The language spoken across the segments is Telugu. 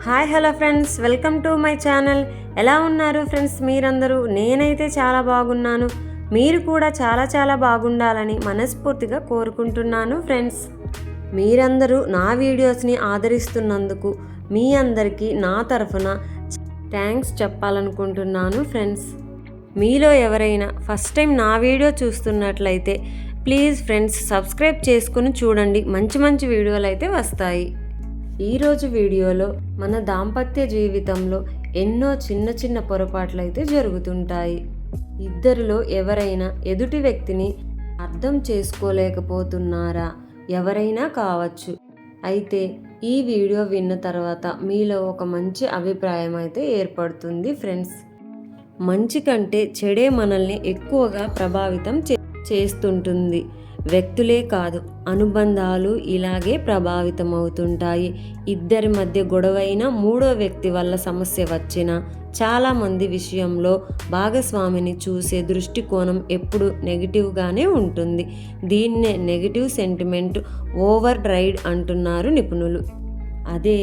Hi hello friends, welcome to my channel. ఎలా ఉన్నారు ఫ్రెండ్స్ మీరందరూ? నేనైతే చాలా బాగున్నాను. మీరు కూడా చాలా బాగుండాలని మనస్ఫూర్తిగా కోరుకుంటున్నాను ఫ్రెండ్స్. మీరందరూ నా వీడియోస్ని ఆదరిస్తున్నందుకు మీ అందరికీ నా తరఫున థ్యాంక్స్ చెప్పాలనుకుంటున్నాను ఫ్రెండ్స్. మీలో ఎవరైనా ఫస్ట్ టైం నా వీడియో చూస్తున్నట్లయితే ప్లీజ్ ఫ్రెండ్స్ సబ్స్క్రైబ్ చేసుకుని చూడండి. మంచి వీడియోలు అయితే వస్తాయి. ఈరోజు వీడియోలో మన దాంపత్య జీవితంలో ఎన్నో చిన్న పొరపాట్లు అయితే జరుగుతుంటాయి. ఇద్దరిలో ఎవరైనా ఎదుటి వ్యక్తిని అర్థం చేసుకోలేకపోతున్నారా? ఎవరైనా కావచ్చు. అయితే ఈ వీడియో విన్న తర్వాత మీలో ఒక మంచి అభిప్రాయం అయితే ఏర్పడుతుంది ఫ్రెండ్స్. మంచి కంటే చెడే మనల్ని ఎక్కువగా ప్రభావితం చేస్తుంటుంది. వ్యక్తులే కాదు, అనుబంధాలు ఇలాగే ప్రభావితమవుతుంటాయి. ఇద్దరి మధ్య గొడవైనా మూడో వ్యక్తి వల్ల సమస్య వచ్చినా చాలామంది విషయంలో భాగస్వామిని చూసే దృష్టికోణం ఎప్పుడు నెగిటివ్గానే ఉంటుంది. దీన్నే నెగిటివ్ సెంటిమెంట్ ఓవర్ రైడ్ అంటున్నారు నిపుణులు. అదే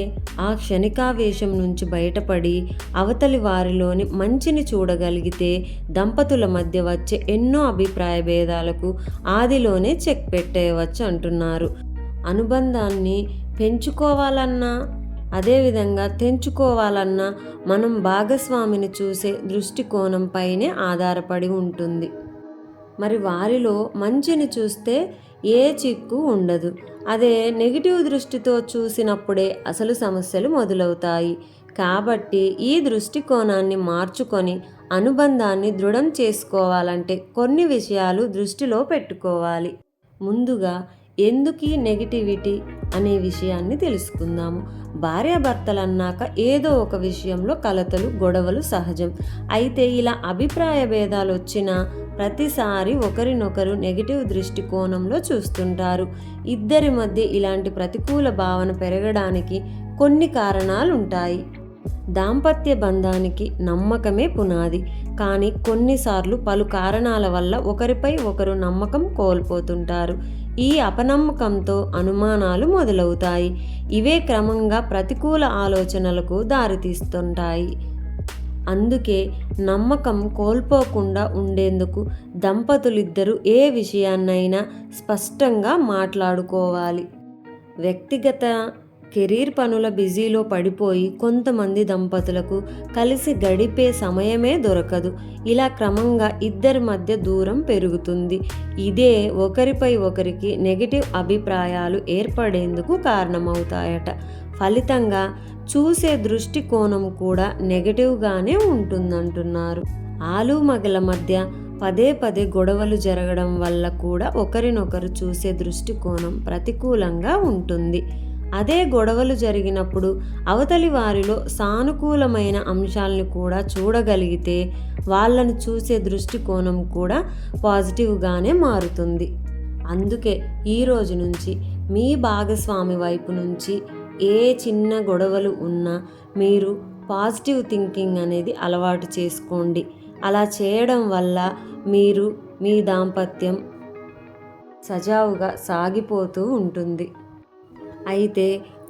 ఆ క్షణికావేశం నుంచి బయటపడి అవతలి వారిలోని మంచిని చూడగలిగితే దంపతుల మధ్య వచ్చే ఎన్నో అభిప్రాయ భేదాలకు ఆదిలోనే చెక్ పెట్టేయవచ్చు అంటున్నారు. అనుబంధాన్ని పెంచుకోవాలన్నా అదేవిధంగా తెంచుకోవాలన్నా మనం భాగస్వామిని చూసే దృష్టికోణంపైనే ఆధారపడి ఉంటుంది. మరి వారిలో మంచిని చూస్తే ఏ చిక్కు ఉండదు. అదే నెగిటివ్ దృష్టితో చూసినప్పుడే అసలు సమస్యలు మొదలవుతాయి. కాబట్టి ఈ దృష్టికోణాన్ని మార్చుకొని అనుబంధాన్ని దృఢం చేసుకోవాలంటే కొన్ని విషయాలు దృష్టిలో పెట్టుకోవాలి. ముందుగా ఎందుకీ నెగిటివిటీ అనే విషయాన్ని తెలుసుకుందాము. భార్యాభర్తలన్నాక ఏదో ఒక విషయంలో కలతలు గొడవలు సహజం. అయితే ఇలా అభిప్రాయ భేదాలు వచ్చినా ప్రతిసారి ఒకరినొకరు నెగిటివ్ దృష్టికోణంలో చూస్తుంటారు. ఇద్దరి మధ్య ఇలాంటి ప్రతికూల భావన పెరగడానికి కొన్ని కారణాలుంటాయి. దాంపత్య బంధానికి నమ్మకమే పునాది. కానీ కొన్నిసార్లు పలు కారణాల వల్ల ఒకరిపై ఒకరు నమ్మకం కోల్పోతుంటారు. ఈ అపనమ్మకంతో అనుమానాలు మొదలవుతాయి. ఇవే క్రమంగా ప్రతికూల ఆలోచనలకు దారితీస్తుంటాయి. అందుకే నమ్మకం కోల్పోకుండా ఉండేందుకు దంపతులిద్దరూ ఏ విషయాన్నైనా స్పష్టంగా మాట్లాడుకోవాలి. వ్యక్తిగత కెరీర్ పనుల బిజీలో పడిపోయి కొంతమంది దంపతులకు కలిసి గడిపే సమయమే దొరకదు. ఇలా క్రమంగా ఇద్దరి మధ్య దూరం పెరుగుతుంది. ఇదే ఒకరిపై ఒకరికి నెగిటివ్ అభిప్రాయాలు ఏర్పడేందుకు కారణమవుతాయట. ఫలితంగా చూసే దృష్టికోణం కూడా నెగటివ్గానే ఉంటుందంటున్నారు. ఆలుమగల మధ్య పదే గొడవలు జరగడం వల్ల కూడా ఒకరినొకరు చూసే దృష్టికోణం ప్రతికూలంగా ఉంటుంది. అదే గొడవలు జరిగినప్పుడు అవతలి వారిలో సానుకూలమైన అంశాలను కూడా చూడగలిగితే వాళ్ళను చూసే దృష్టికోణం కూడా పాజిటివ్గానే మారుతుంది. అందుకే ఈ రోజు నుంచి మీ భాగస్వామి వైపు నుంచి ఏ చిన్న గొడవలు ఉన్నా మీరు పాజిటివ్ థింకింగ్ అనేది అలవాటు చేసుకోండి. అలా చేయడం వల్ల మీరు మీ దాంపత్యం సజావుగా సాగిపోతూ ఉంటుంది. అయితే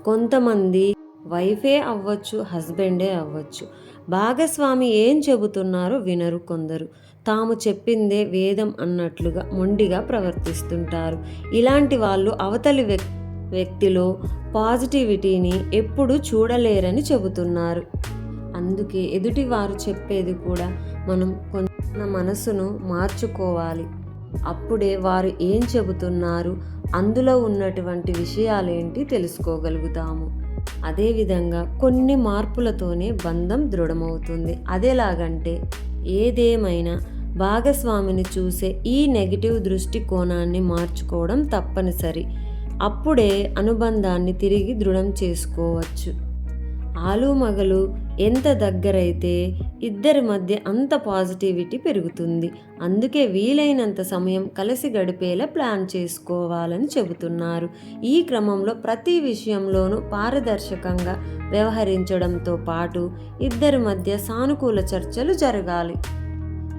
కొంతమంది వైఫే అవ్వచ్చు, హస్బెండే అవ్వచ్చు, భాగస్వామి ఏం చెబుతున్నారో వినరు. కొందరు తాము చెప్పిందే వేదం అన్నట్లుగా మొండిగా ప్రవర్తిస్తుంటారు. ఇలాంటి వాళ్ళు అవతలి వ్యక్తిలో పాజిటివిటీని ఎప్పుడూ చూడలేరని చెబుతున్నారు. అందుకే ఎదుటి వారు చెప్పేది కూడా మనం కొంచెం మనసును మార్చుకోవాలి. అప్పుడే వారు ఏం చెబుతున్నారు, అందులో ఉన్నటువంటి విషయాలేంటి తెలుసుకోగలుగుతాము. అదేవిధంగా కొన్ని మార్పులతోనే బంధం దృఢమవుతుంది. అదేలాగంటే ఏదేమైనా భాగస్వామిని చూసే ఈ నెగిటివ్ దృష్టికోణాన్ని మార్చుకోవడం తప్పనిసరి. అప్పుడే అనుబంధాన్ని తిరిగి దృఢం చేసుకోవచ్చు. ఆలుమగలు ఎంత దగ్గరైతే ఇద్దరి మధ్య అంత పాజిటివిటీ పెరుగుతుంది. అందుకే వీలైనంత సమయం కలిసి గడిపేలా ప్లాన్ చేసుకోవాలని చెబుతున్నారు. ఈ క్రమంలో ప్రతి విషయంలోనూ పారదర్శకంగా వ్యవహరించడంతో పాటు ఇద్దరి మధ్య సానుకూల చర్చలు జరగాలి.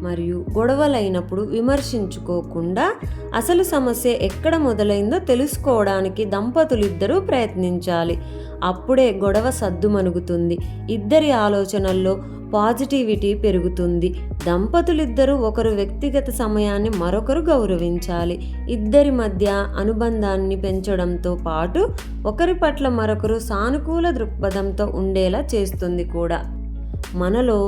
మరియు గొడవలైనప్పుడు విమర్శించుకోకుండా అసలు సమస్య ఎక్కడ మొదలైందో తెలుసుకోవడానికి దంపతులిద్దరూ ప్రయత్నించాలి. అప్పుడే గొడవ సద్దుమణుగుతుంది. ఇద్దరి ఆలోచనల్లో పాజిటివిటీ పెరుగుతుంది. దంపతులిద్దరూ ఒకరు వ్యక్తిగత సమయాన్ని మరొకరు గౌరవించాలి. ఇద్దరి మధ్య అనుబంధాన్ని పెంచడంతో పాటు ఒకరి పట్ల మరొకరు సానుకూల దృక్పథంతో ఉండేలా చేస్తుంది కూడా. మనలో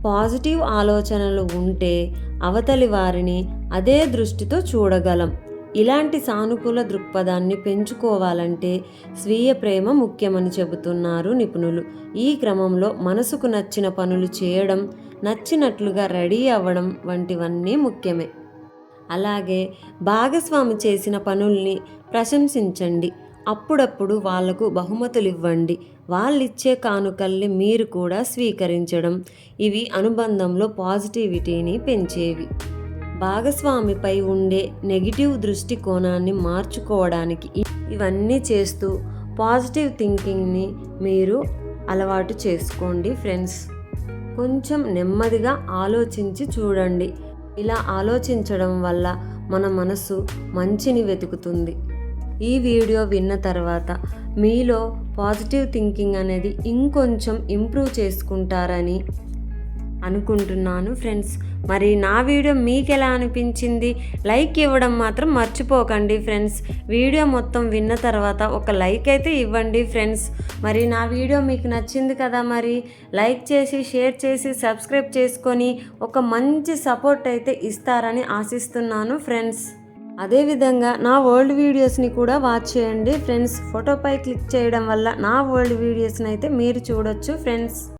పాజిటివ్ ఆలోచనలు ఉంటే అవతలి వారిని అదే దృష్టితో చూడగలం. ఇలాంటి సానుకూల దృక్పథాన్ని పెంచుకోవాలంటే స్వీయ ప్రేమ ముఖ్యమని చెబుతున్నారు నిపుణులు. ఈ క్రమంలో మనసుకు నచ్చిన పనులు చేయడం, నచ్చినట్లుగా రెడీ అవ్వడం వంటివన్నీ ముఖ్యమే. అలాగే భాగస్వామి చేసిన పనుల్ని ప్రశంసించండి. అప్పుడప్పుడు వాళ్లకు బహుమతులు ఇవ్వండి. వాళ్ళిచ్చే కానుకల్ని మీరు కూడా స్వీకరించడం, ఇవి అనుబంధంలో పాజిటివిటీని పెంచేవి. భాగస్వామిపై ఉండే నెగిటివ్ దృష్టికోణాన్ని మార్చుకోవడానికి ఇవన్నీ చేస్తూ పాజిటివ్ థింకింగ్ని మీరు అలవాటు చేసుకోండి ఫ్రెండ్స్. కొంచెం నెమ్మదిగా ఆలోచించి చూడండి. ఇలా ఆలోచించడం వల్ల మన మనసు మంచిని వెతుకుతుంది. ఈ వీడియో విన్న తర్వాత మీలో పాజిటివ్ థింకింగ్ అనేది ఇంకొంచెం ఇంప్రూవ్ చేసుకుంటారని అనుకుంటున్నాను ఫ్రెండ్స్. మరి నా వీడియో మీకు ఎలా అనిపించింది? లైక్ ఇవ్వడం మాత్రం మర్చిపోకండి ఫ్రెండ్స్. వీడియో మొత్తం విన్న తర్వాత ఒక లైక్ అయితే ఇవ్వండి ఫ్రెండ్స్. మరి నా వీడియో మీకు నచ్చింది కదా, మరి లైక్ చేసి షేర్ చేసి సబ్స్క్రైబ్ చేసుకొని ఒక మంచి సపోర్ట్ అయితే ఇస్తారని ఆశిస్తున్నాను ఫ్రెండ్స్. అదేవిధంగా నా ఓల్డ్ వీడియోస్ని కూడా వాచ్ చేయండి ఫ్రెండ్స్. ఫోటోపై క్లిక్ చేయడం వల్ల నా ఓల్డ్ వీడియోస్ని అయితే మీరు చూడొచ్చు ఫ్రెండ్స్.